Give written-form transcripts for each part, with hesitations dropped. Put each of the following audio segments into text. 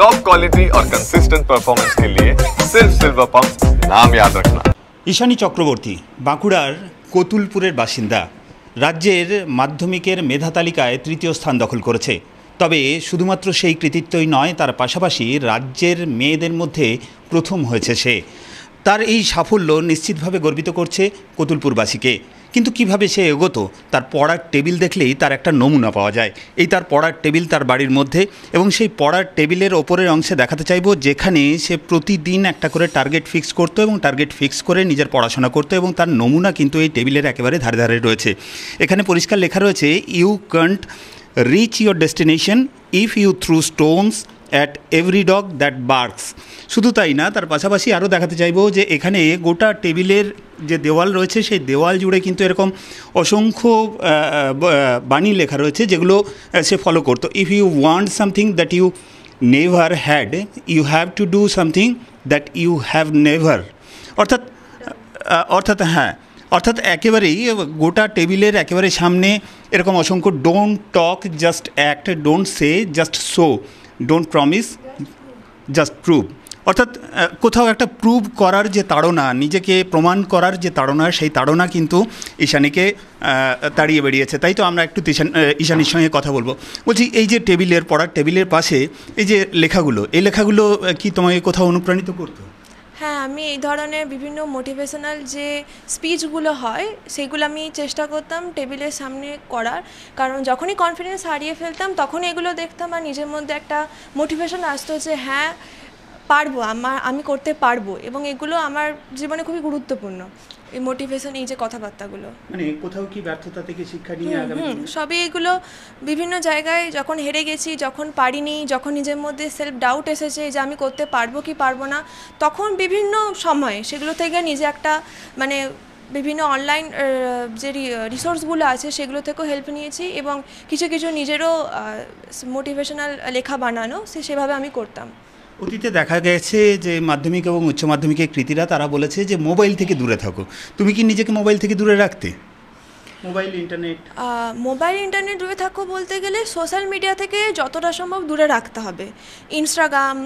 Top quality और consistent performance के लिए सिर्फ सिल्वर पंप नाम याद रखना। ঈশানী চক্রবর্তী বাঁকুড়ার কতুলপুরের বাসিন্দা, রাজ্যের মাধ্যমিকের মেধা তালিকায় তৃতীয় স্থান দখল করেছে। তবে শুধুমাত্র সেই কৃতিত্বই নয়, তার পাশাপাশি রাজ্যের মেয়েদের মধ্যে প্রথম হয়েছে সে। তার এই সাফল্য নিশ্চিতভাবে গর্বিত করছে কতুলপুরবাসীকে। কিন্তু কিভাবে সে এগোতো, তার পড়ার টেবিল দেখলেই তার একটা নমুনা পাওয়া যায়। এই তার পড়ার টেবিল তার বাড়ির মধ্যে, এবং সেই পড়ার টেবিলের ওপরের অংশে দেখাতে চাইব যেখানে সে প্রতিদিন একটা করে টার্গেট ফিক্স করতো এবং টার্গেট ফিক্স করে নিজের পড়াশোনা করতো, এবং তার নমুনা কিন্তু এই টেবিলের একেবারে ধারে ধারে রয়েছে। এখানে পরিষ্কার লেখা রয়েছে, you can't reach your destination if you throw stones at every dog that barks. শুধু তাই না, তার পাশাপাশি আরও দেখাতে চাইব যে এখানে গোটা টেবিলের যে দেওয়াল রয়েছে সেই দেওয়াল জুড়ে কিন্তু এরকম অসংখ্য বাণী লেখা রয়েছে যেগুলো সে ফলো করতো। If you want something that you never had, you have to do something that you have never. অর্থাৎ একেবারেই গোটা টেবিলের একেবারে সামনে এরকম অসংখ্য don't talk just act, don't say just show, don't promise just prove. অর্থাৎ কোথাও একটা প্রুভ করার যে তাড়না, নিজেকে প্রমাণ করার যে তাড়না, সেই তাড়না কিন্তু ঈশানীকে তাড়িয়ে বেরিয়েছে। তাই তো আমরা একটু ঈশানীর সঙ্গে কথা বলবো। বলছি, এই যে টেবিলের পড়ার টেবিলের পাশে এই যে লেখাগুলো, এই লেখাগুলো কি তোমাকে কোথাও অনুপ্রাণিত করতো? হ্যাঁ, আমি এই ধরনের বিভিন্ন মোটিভেশনাল যে স্পিচগুলো হয় সেগুলো আমি চেষ্টা করতাম টেবিলের সামনে করার। কারণ যখনই কনফিডেন্স হারিয়ে ফেলতাম তখন এগুলো দেখতাম আর নিজের মধ্যে একটা মোটিভেশন আসতো যে হ্যাঁ পারবো, আমি করতে পারবো। এবং এগুলো আমার জীবনে খুবই গুরুত্বপূর্ণ, এই মোটিভেশন, এই যে কথাবার্তাগুলো। মানে কোথাও কি ব্যর্থতা থেকে শিক্ষা নিয়ে সবই এগুলো বিভিন্ন জায়গায় যখন হেরে গেছি, যখন পারিনি, যখন নিজের মধ্যে সেলফ ডাউট এসেছে যে আমি করতে পারবো কি পারবো না, তখন বিভিন্ন সময়ে সেগুলো থেকে নিজে একটা মানে বিভিন্ন অনলাইন যে রিসোর্সগুলো আছে সেগুলো থেকেও হেল্প নিয়েছি, এবং কিছু কিছু নিজেরও মোটিভেশনাল লেখা বানানো সেভাবে আমি করতাম। অতীতে দেখা গেছে যে মাধ্যমিক এবং উচ্চ মাধ্যমিকের কৃতীরা তারা বলেছে যে মোবাইল থেকে দূরে থাকো। তুমি কি নিজেকে মোবাইল থেকে দূরে রাখতে? মোবাইল ইন্টারনেট দূরে থাকো বলতে গেলে সোশ্যাল মিডিয়া থেকে যতটা সম্ভব দূরে রাখতে হবে। ইনস্টাগ্রাম,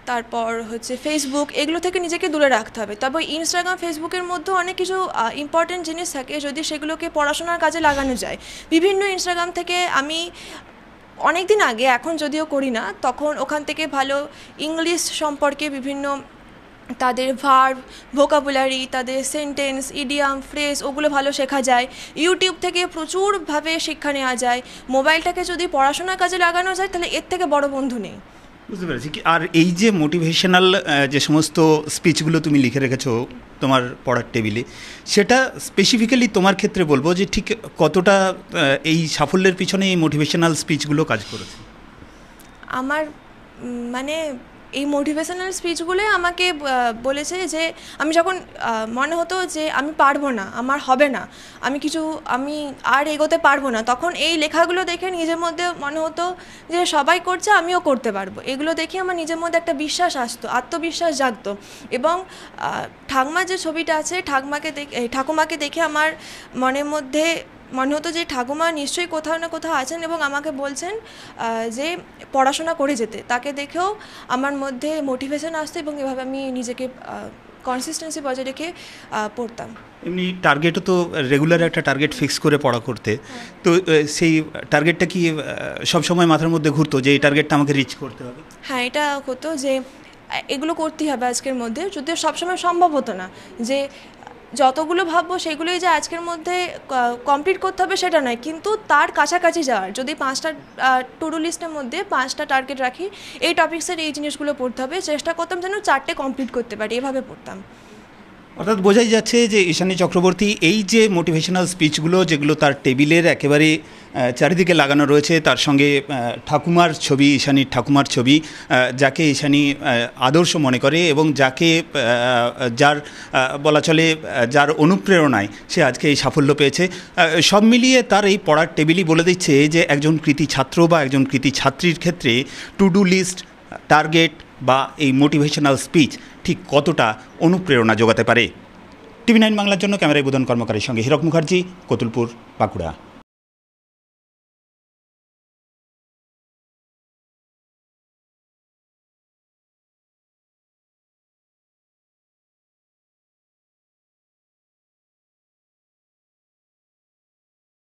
তারপর হচ্ছে ফেসবুক, এগুলো থেকে নিজেকে দূরে রাখতে হবে। তবে ইনস্টাগ্রাম, ফেসবুকের মধ্যেও অনেক কিছু ইম্পর্টেন্ট জিনিস থাকে যদি সেগুলোকে পড়াশোনার কাজে লাগানো যায়। বিভিন্ন ইনস্টাগ্রাম থেকে আমি অনেক দিন আগে, এখন যদিও করি না, তখন ওখান থেকে ভালো ইংলিশ সম্পর্কে বিভিন্ন তাদের ভার্ব, ভোকাবুলারি, তাদের সেন্টেন্স, ইডিয়াম, ফ্রেজ, ওগুলো ভালো শেখা যায়। ইউটিউব থেকে প্রচুরভাবে শিক্ষা নেওয়া যায়। মোবাইলটাকে যদি পড়াশোনার কাজে লাগানো যায় তাহলে এর থেকে বড় বন্ধু নেই। বুঝতে পেরেছি। আর এই যে মোটিভেশনাল যে সমস্ত স্পিচগুলো তুমি লিখে রেখেছো তোমার পড়ার টেবিলে, সেটা স্পেসিফিক্যালি তোমার ক্ষেত্রে বলবো যে ঠিক কতটা এই সাফল্যের পিছনে এই মোটিভেশনাল স্পিচগুলো কাজ করেছে? আমার মানে এই মোটিভেশনাল স্পিচগুলোই আমাকে বলেছে যে আমি যখন মনে হতো যে আমি পারবো না, আমার হবে না, আমি আর এগোতে পারবো না, তখন এই লেখাগুলো দেখে নিজের মধ্যে মনে হতো যে সবাই করছে, আমিও করতে পারবো। এগুলো দেখে আমার নিজের মধ্যে একটা বিশ্বাস আসতো, আত্মবিশ্বাস জাগতো। এবং ঠাকুমার যে ছবিটা আছে, ঠাকুমাকে দেখে আমার মনের মধ্যে মনে হতো যে ঠাকুমা নিশ্চয়ই কোথাও না কোথাও আছেন এবং আমাকে বলছেন যে পড়াশোনা করে যেতে। তাকে দেখেও আমার মধ্যে মোটিভেশন আসতো এবং এভাবে আমি নিজেকে কনসিস্টেন্সি বজায় রেখে পড়তাম। এমনি টার্গেটও তো রেগুলার একটা টার্গেট ফিক্স করে পড়া করতে, তো সেই টার্গেটটা কি সবসময় মাথার মধ্যে ঘুরতো যে এই টার্গেটটা আমাকে রিচ করতে হবে? হ্যাঁ, এটা হতো যে এগুলো করতেই হবে আজকের মধ্যে। যদিও সবসময় সম্ভব হতো না যে যতগুলো ভাববো সেগুলোই যে আজকের মধ্যে কমপ্লিট করতে হবে সেটা নয়, কিন্তু তার কাছাকাছি যাওয়ার। যদি 5টা টু ডু লিস্টের মধ্যে 5টা টার্গেট রাখি, এই টপিক্সের এই জিনিসগুলো পড়তে হবে, চেষ্টা করতাম যেন 4টে কমপ্লিট করতে পারি, এভাবে পড়তাম। অর্থাৎ বোঝাই যাচ্ছে যে ঈশানী চক্রবর্তী এই যে মোটিভেশনাল স্পিচগুলো যেগুলো তার টেবিলের একেবারে চারিদিকে লাগানো রয়েছে, তার সঙ্গে ঠাকুমার ছবি, ঈশানীর ঠাকুমার ছবি, যাকে ঈশানী আদর্শ মনে করে এবং যার বলা চলে যার অনুপ্রেরণায় সে আজকে এই সাফল্য পেয়েছে, সব মিলিয়ে তার এই পড়ার টেবিলই বলে দিচ্ছে যে একজন কৃতী ছাত্র বা একজন কৃতী ছাত্রীর ক্ষেত্রে টু ডু লিস্ট, টার্গেট বা এই মোটিভেশনাল স্পিচ ঠিক কতটা অনুপ্রেরণা যোগাতে পারে। টিভি9 বাংলার জন্য ক্যামেরায় বুধন কর্মকারীর সঙ্গে হীরক মুখার্জি, কতুলপুর, বাঁকুড়া।